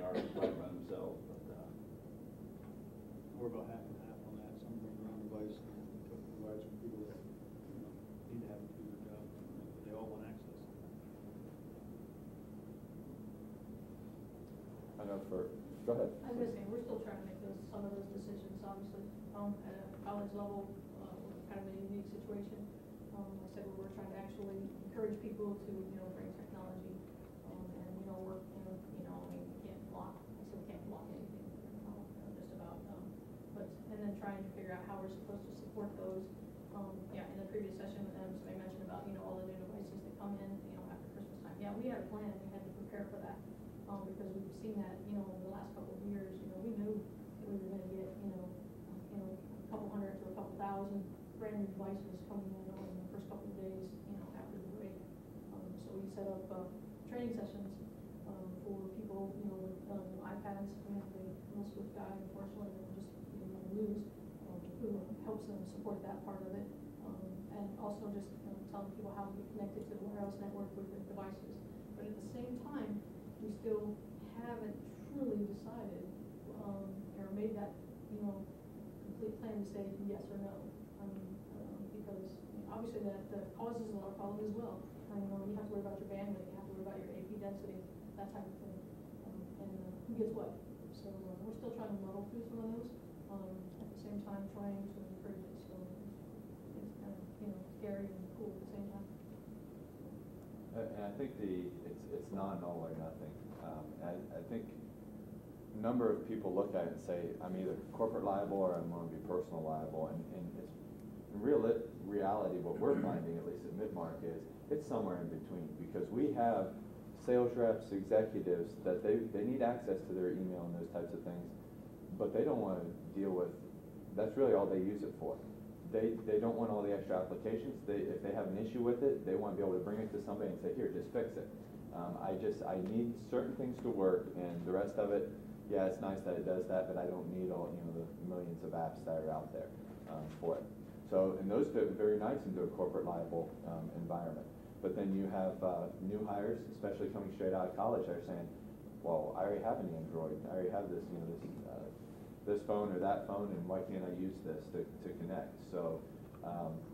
are right by themselves, but We're about half and half on that. Some bring their own device, and a couple provides for people that need to have it to do their job, but they all want access. I know go ahead. I was going to say, we're still trying to make some of those decisions, obviously, at a college level, kind of a unique situation. Like I said, we're trying to actually encourage people to, bring technology, and, work, I mean, we can't block, I said we can't block anything, just about, and then trying to figure out how we're supposed to support those. In the previous session, somebody mentioned about, all the new devices that come in, after Christmas time. Yeah, we had a plan, we had to prepare for that. Because we've seen that, over the last couple of years, we knew that we were going to get, a couple hundred to a couple thousand brand new devices coming in the first couple of days, after the break. So we set up training sessions for people, with iPads. We have the Middle Swift guy, unfortunately, that we're just going to lose, who helps them support that part of it. And also just telling people how to get connected to the wireless network with their devices. But at the same time, we still haven't truly decided or made that, complete plan to say yes or no. Because obviously that causes a lot of problems as well. You have to worry about your bandwidth, you have to worry about your AP density, that type of thing, and who gets what. So we're still trying to muddle through some of those. At the same time, trying to encourage it. So it's kind of scary and cool at the same time. And I think it's not an all or nothing. I think a number of people look at it and say, I'm either corporate liable or I'm going to be personal liable. And it's in reality, what we're finding, at least at Midmark, is it's somewhere in between, because we have sales reps, executives that they need access to their email and those types of things, but they don't want to deal with. That's really all they use it for. They don't want all the extra applications. If they have an issue with it, they want to be able to bring it to somebody and say, here, just fix it. I need certain things to work, and the rest of it, yeah, it's nice that it does that, but I don't need all the millions of apps that are out there for it. So, and those fit very nice into a corporate liable environment. But then you have new hires, especially coming straight out of college, that are saying, well, I already have an Android. I already have this, this phone or that phone, and why can't I use this to connect? So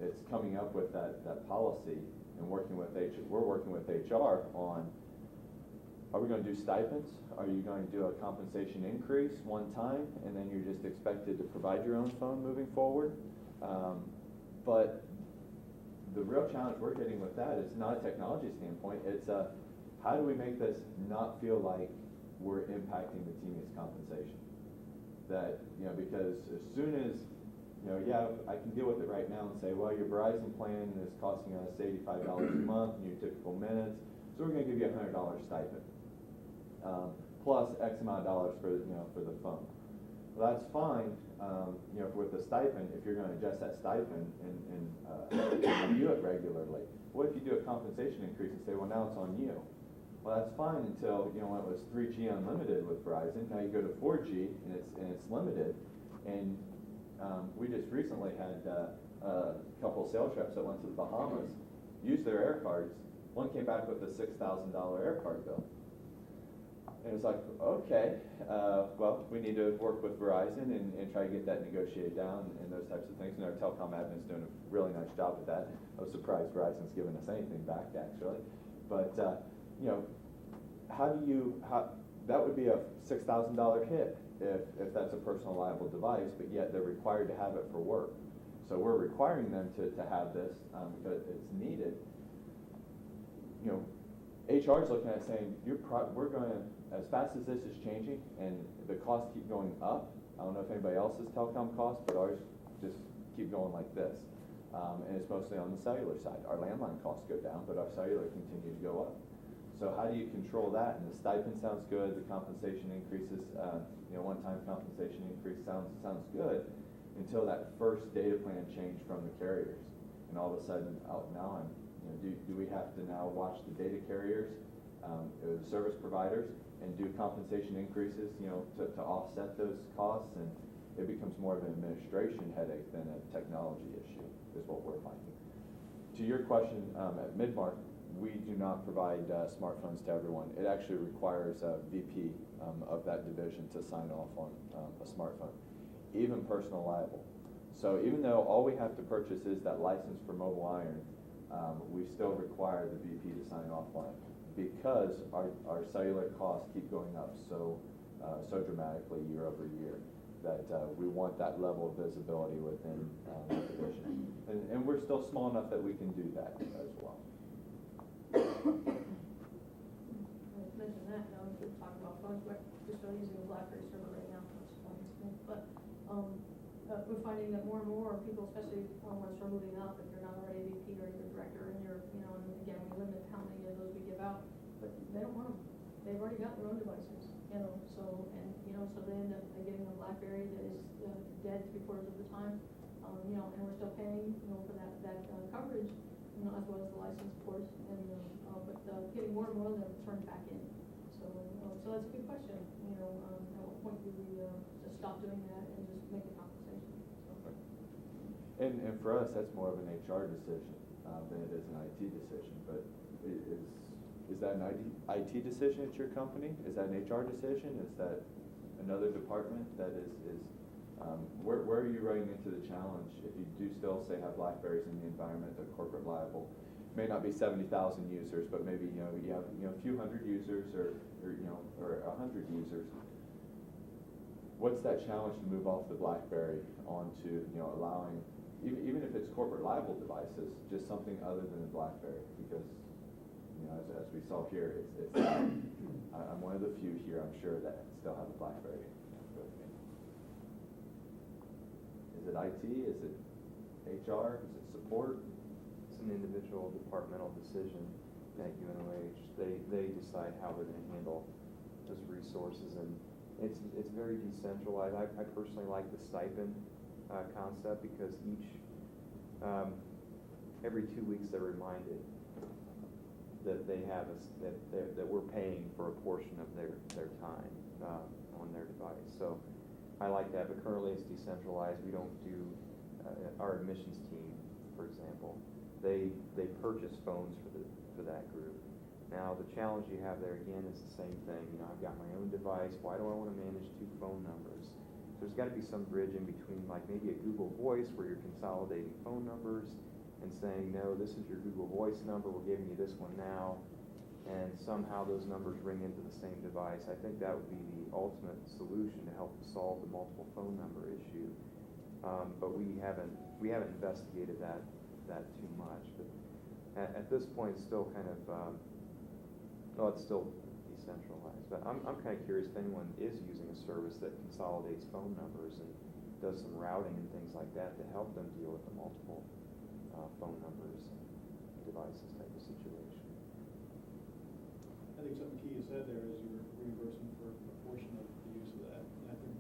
it's coming up with that policy and working with we're working with HR on, are we going to do stipends? Are you going to do a compensation increase one time, and then you're just expected to provide your own phone moving forward? But the real challenge we're getting with that is not a technology standpoint. It's how do we make this not feel like we're impacting the teammates' compensation? That, because as soon as, yeah, I can deal with it right now and say, well, your Verizon plan is costing us $85 a month in your typical minutes, so we're going to give you a $100 stipend, plus X amount of dollars for the phone. Well, that's fine, with the stipend, if you're going to adjust that stipend and review it regularly. What if you do a compensation increase and say, well, now it's on you? Well, that's fine until, when it was 3G unlimited with Verizon. Now you go to 4G and it's limited. And we just recently had a couple sales reps that went to the Bahamas, used their air cards. One came back with a $6,000 air card bill. And it was like, okay, well, we need to work with Verizon and try to get that negotiated down and those types of things. And our telecom admin's doing a really nice job with that. I was surprised Verizon's given us anything back, actually. But, that would be a $6,000 hit if that's a personal liable device, but yet they're required to have it for work. So we're requiring them to have this because it's needed. HR is looking at it saying, we're going to, as fast as this is changing and the costs keep going up, I don't know if anybody else's telecom costs, but ours just keep going like this. And it's mostly on the cellular side. Our landline costs go down, but our cellular continue to go up. So how do you control that? And the stipend sounds good. The compensation increases, one-time compensation increase sounds good until that first data plan change from the carriers. And all of a sudden, now I'm, do we have to now watch the data carriers, the service providers, and do compensation increases, to offset those costs? And it becomes more of an administration headache than a technology issue, is what we're finding. To your question, at Midmark, we do not provide smartphones to everyone. It actually requires a VP of that division to sign off on a smartphone, even personal liable. So even though all we have to purchase is that license for mobile iron, we still require the VP to sign off on it because our cellular costs keep going up so dramatically year over year that we want that level of visibility within the division. And we're still small enough that we can do that as well. I mentioned that, we're talking about phones, but we're still using the BlackBerry server right now, which is one thing. But we're finding that more and more people, especially once we're moving up, if you're not already a VP or you're a director, and you're, and again, we limit how many of those we give out, but they don't want them. They've already got their own devices, so so they end up getting a BlackBerry that is dead 3/4 of the time, and we're still paying, for that coverage, as well as the license, of course, and but getting more and more of them turned back in. So that's a good question. At what point do we just stop doing that and just make a compensation? So. And for us, that's more of an HR decision than it is an IT decision. But is that an IT decision at your company? Is that an HR decision? Is that another department that is where are you running into the challenge if you do still say have BlackBerries in the environment, the corporate liable? May not be 70,000 users, but maybe you have a few hundred users or 100 users. What's that challenge to move off the BlackBerry onto allowing even if it's corporate liable devices, just something other than the BlackBerry? Because as we saw here, it's I'm one of the few here, I'm sure, that still have a BlackBerry with me. Is it IT? Is it HR? Is it support? It's an individual departmental decision at UNOH. They decide how they're going to handle those resources, and it's very decentralized. I personally like the stipend concept because every 2 weeks they're reminded that they have that we're paying for a portion of their time on their device. So I like that, but currently it's decentralized. We don't do our admissions team, for example. They purchase phones for that group. Now the challenge you have there again is the same thing. I've got my own device. Why do I want to manage 2 phone numbers? So there's got to be some bridge in between, like maybe a Google Voice where you're consolidating phone numbers and saying, no, this is your Google Voice number, we're giving you this one now, and somehow those numbers ring into the same device. I think that would be the ultimate solution to help solve the multiple phone number issue. But we haven't investigated that too much. But at this point, it's still kind of it's still decentralized. But I'm kind of curious if anyone is using a service that consolidates phone numbers and does some routing and things like that to help them deal with the multiple phone numbers and devices type of situation. I think something key you said there is you're reimbursing for a portion of the use of that. And I think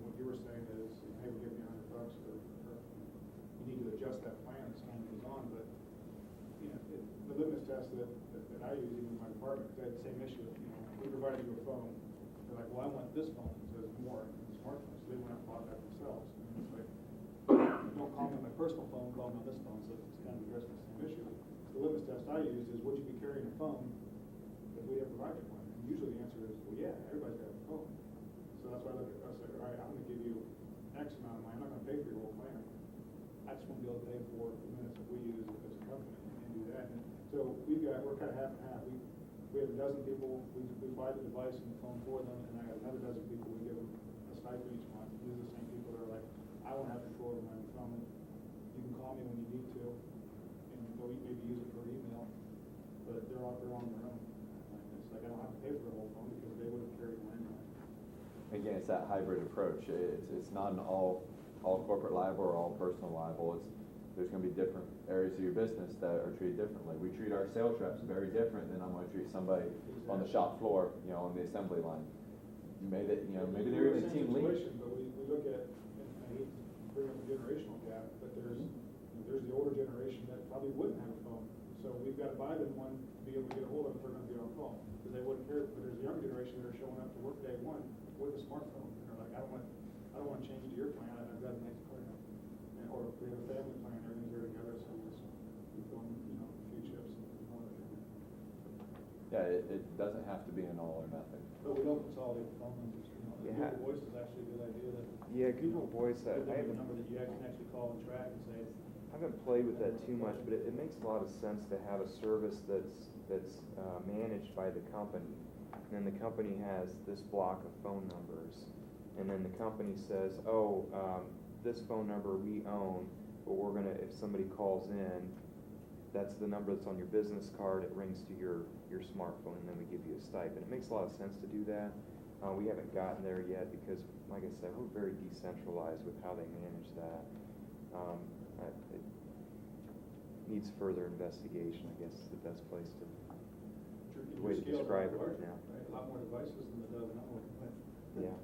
what you were saying is, hey, we're giving you $100 or you need to adjust that plan as time goes on. But the litmus test that I use even in my department, because I had the same issue. We provided you a phone. They're like, well, I want this phone. So there's more in the smartphone. So they went out and bought that themselves. And it's like, don't call me on my personal phone, call me on this phone. So it's kind of addressing the same issue. The litmus test I used is, would you be carrying a phone if we had provided one? And usually the answer is, well, yeah, everybody's got a phone. So that's why I look at us like, all right, I'm going to give you X amount of money. I'm not going to pay for your whole plan. I just want to be able to pay for the minutes that we use as a company and do that. And so we're kind of half and half. We have a dozen people, we buy the device and the phone for them, and I have another dozen people, we give them a stipend each month. These are the same people that are like, I want to have control over my own phone. You can call me when you need to, and go maybe use it for email, but they're on their own. It's like I don't have to pay for the whole phone because they would have carried one anyway. Again, it's that hybrid approach. It's not an all corporate liable or all personal liable. There's going to be different areas of your business that are treated differently. We treat our sales reps very different than I'm going to treat somebody on the shop floor, on the assembly line. Maybe they're even a team lead. But we look at, and I hate to bring up a generational gap, but there's the older generation that probably wouldn't have a phone. So we've got to buy them one to be able to get a hold of them if they're going to be on a phone, because they wouldn't care. But there's the younger generation that are showing up to work day one with a smartphone, and they're like, I don't want to change to your plan. I've got a nice car now. Or if we have a family plan, everything's there together, so we throw them, a few chips and all that. Yeah, it doesn't have to be an all or nothing. But we don't consolidate the phone numbers, Yeah. Google Voice is actually a good idea that. Yeah, Google Voice, I Give them a haven't- number that you can actually call and track and say. I haven't played with that too much, but it makes a lot of sense to have a service that's managed by the company. And then the company has this block of phone numbers, and then the company says, oh, this phone number we own, but we're gonna, if somebody calls in, that's the number that's on your business card, it rings to your smartphone, and then we give you a stipend. It makes a lot of sense to do that. We haven't gotten there yet because, like I said, we're very decentralized with how they manage that. It needs further investigation, I guess is the best place to, the way to describe it right now. Right, a lot more devices than the dozen I'm working with. Yeah.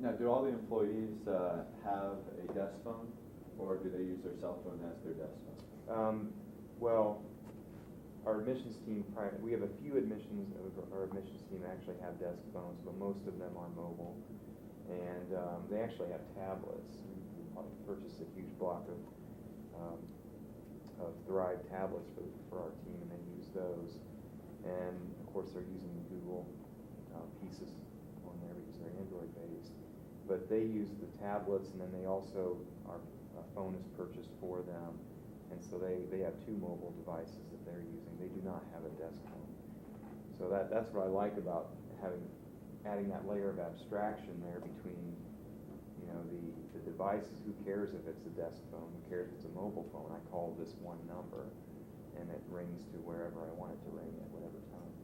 Now, do all the employees have a desk phone, or do they use their cell phone as their desk phone? Well, our admissions team, we have a few our admissions team actually have desk phones, but most of them are mobile. And they actually have tablets. We purchased a huge block of Thrive tablets for our team, and they use those. And of course, they're using Google pieces on there because they're Android based. But they use the tablets, and then they also, our phone is purchased for them. And so they have two mobile devices that they're using. They do not have a desk phone. So that's what I like about adding that layer of abstraction there between, you know, the devices. Who cares if it's a desk phone? Who cares if it's a mobile phone? I call this one number, and it rings to wherever I want it to ring at whatever time.